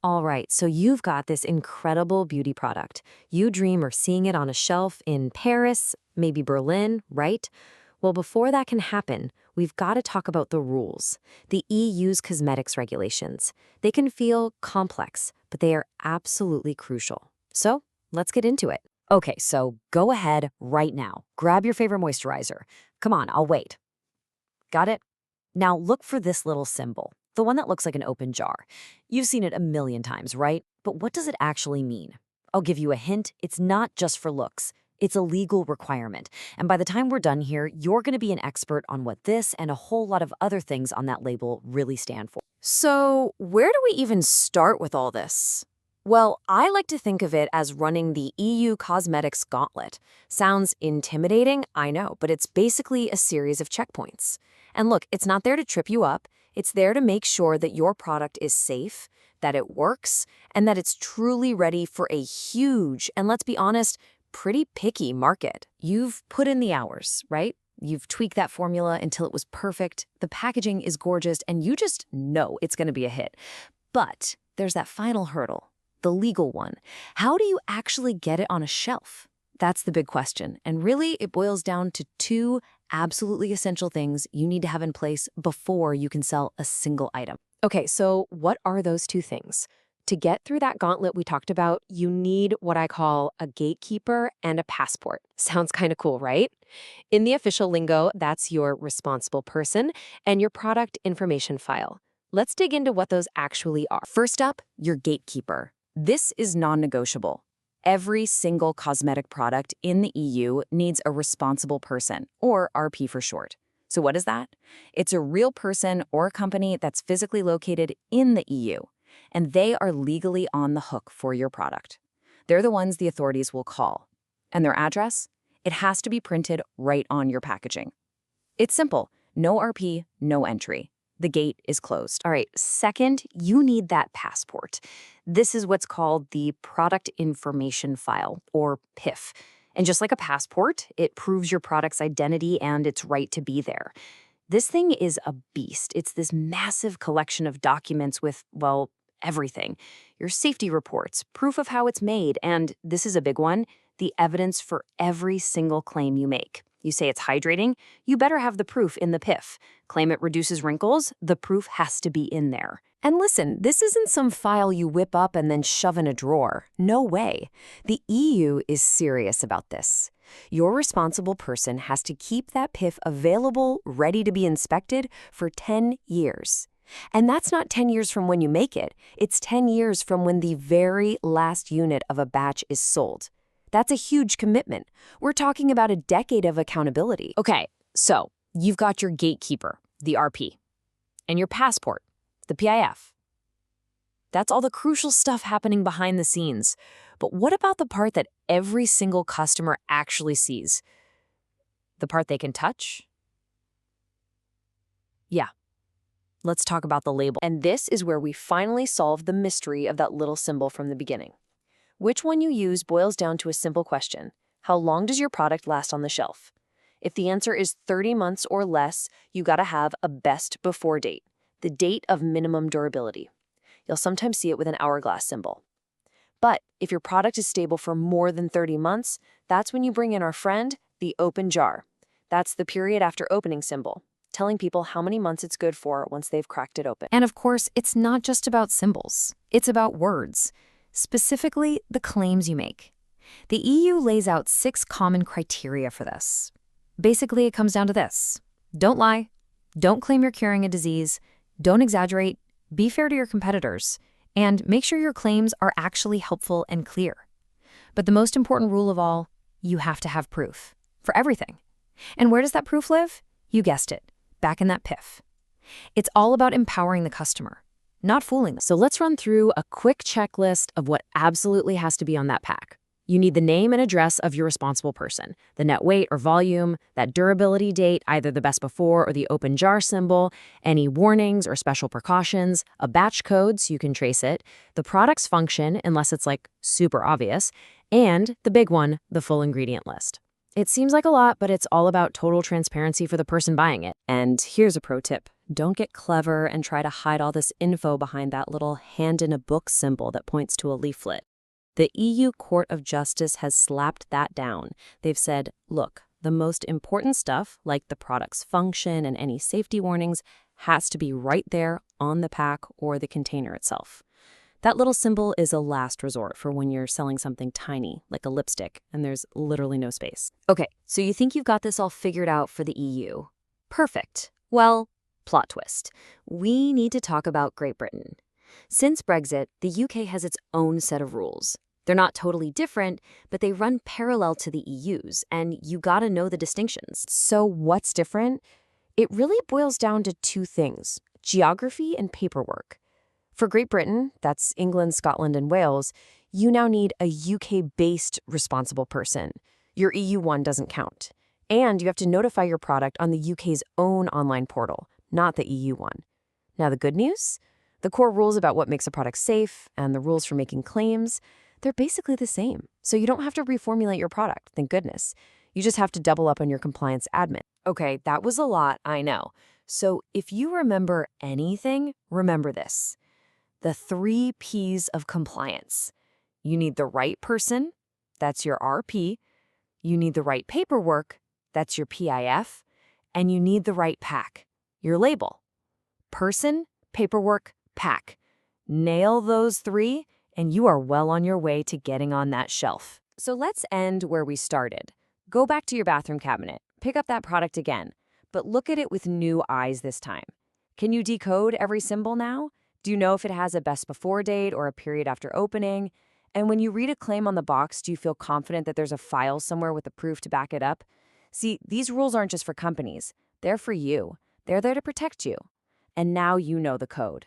All right, so you've got this incredible beauty product. You dream of seeing it on a shelf in Paris, maybe Berlin, right? Well, before that can happen, we've got to talk about the rules, the EU's cosmetics regulations. They can feel complex, but they are absolutely crucial. So let's get into it. Okay, so go ahead right now. Grab your favorite moisturizer. Come on, I'll wait. Got it? Now look for this little symbol, the one that looks like an open jar. You've seen it a million times, right? But what does it actually mean? I'll give you a hint. It's not just for looks. It's a legal requirement. And by the time we're done here, you're going to be an expert on what this and a whole lot of other things on that label really stand for. So, where do we even start with all this? Well, I like to think of it as running the EU cosmetics gauntlet. Sounds intimidating, I know, but it's basically a series of checkpoints. And look, it's not there to trip you up. It's there to make sure that your product is safe, that it works, and that it's truly ready for a huge, and let's be honest, pretty picky market. You've put in the hours, right? You've tweaked that formula until it was perfect. The packaging is gorgeous, and you just know it's going to be a hit. But there's that final hurdle, the legal one. How do you actually get it on a shelf? That's the big question. And really, it boils down to two absolutely essential things you need to have in place before you can sell a single item. Okay, so what are those two things? To get through that gauntlet we talked about, you need what I call a gatekeeper and a passport. Sounds kind of cool, right? In the official lingo, that's your responsible person and your product information file. Let's dig into what those actually are. First up, your gatekeeper. This is non-negotiable. Every single cosmetic product in the EU needs a responsible person, or RP for short. So what is that? It's a real person or company that's physically located in the EU, and they are legally on the hook for your product. They're the ones the authorities will call. And their address? It has to be printed right on your packaging. It's simple. No RP, no entry. The gate is closed. All right, second, you need that passport. This is what's called the Product Information File, or PIF. And just like a passport, it proves your product's identity and its right to be there. This thing is a beast. It's this massive collection of documents with, well, everything. Your safety reports, proof of how it's made, and this is a big one, the evidence for every single claim you make. You say it's hydrating, you better have the proof in the PIF. Claim it reduces wrinkles, the proof has to be in there. And listen, this isn't some file you whip up and then shove in a drawer. No way. The EU is serious about this. Your responsible person has to keep that PIF available, ready to be inspected for 10 years. And that's not 10 years from when you make it. It's 10 years from when the very last unit of a batch is sold. That's a huge commitment. We're talking about a decade of accountability. Okay, so you've got your gatekeeper, the RP, and your passport, the PIF. That's all the crucial stuff happening behind the scenes. But what about the part that every single customer actually sees? The part they can touch? Yeah. Let's talk about the label. And this is where we finally solve the mystery of that little symbol from the beginning. Which one you use boils down to a simple question. How long does your product last on the shelf? If the answer is 30 months or less, you gotta have a best before date, the date of minimum durability. You'll sometimes see it with an hourglass symbol. But if your product is stable for more than 30 months, that's when you bring in our friend, the open jar. That's the period after opening symbol, telling people how many months it's good for once they've cracked it open. And of course, it's not just about symbols. It's about words. Specifically, the claims you make. The EU lays out 6 common criteria for this. Basically, it comes down to this. Don't lie. Don't claim you're curing a disease. Don't exaggerate. Be fair to your competitors. And make sure your claims are actually helpful and clear. But the most important rule of all, you have to have proof. For everything. And where does that proof live? You guessed it. Back in that PIF. It's all about empowering the customer. Not fooling them. So let's run through a quick checklist of what absolutely has to be on that pack. You need the name and address of your responsible person, the net weight or volume, that durability date, either the best before or the open jar symbol, any warnings or special precautions, a batch code so you can trace it, the product's function, unless it's like super obvious, and the big one, the full ingredient list. It seems like a lot, but it's all about total transparency for the person buying it. And here's a pro tip. Don't get clever and try to hide all this info behind that little hand in a book symbol that points to a leaflet. The EU Court of Justice has slapped that down. They've said, look, the most important stuff, like the product's function and any safety warnings, has to be right there on the pack or the container itself. That little symbol is a last resort for when you're selling something tiny, like a lipstick, and there's literally no space. Okay, so you think you've got this all figured out for the EU. Perfect. Well, plot twist. We need to talk about Great Britain. Since Brexit, the UK has its own set of rules. They're not totally different, but they run parallel to the EU's, and you gotta know the distinctions. So what's different? It really boils down to two things: geography and paperwork. For Great Britain, that's England, Scotland, and Wales, you now need a UK-based responsible person. Your EU one doesn't count. And you have to notify your product on the UK's own online portal, not the EU one. Now, the good news? The core rules about what makes a product safe and the rules for making claims, they're basically the same. So you don't have to reformulate your product, thank goodness. You just have to double up on your compliance admin. Okay, that was a lot, I know. So if you remember anything, remember this. The 3 Ps of compliance. You need the right person, that's your RP. You need the right paperwork, that's your PIF. And you need the right pack, your label. Person, paperwork, pack. Nail those 3, and you are well on your way to getting on that shelf. So let's end where we started. Go back to your bathroom cabinet, pick up that product again, but look at it with new eyes this time. Can you decode every symbol now? Do you know if it has a best before date or a period after opening? And when you read a claim on the box, do you feel confident that there's a file somewhere with the proof to back it up? See, these rules aren't just for companies. They're for you. They're there to protect you. And now you know the code.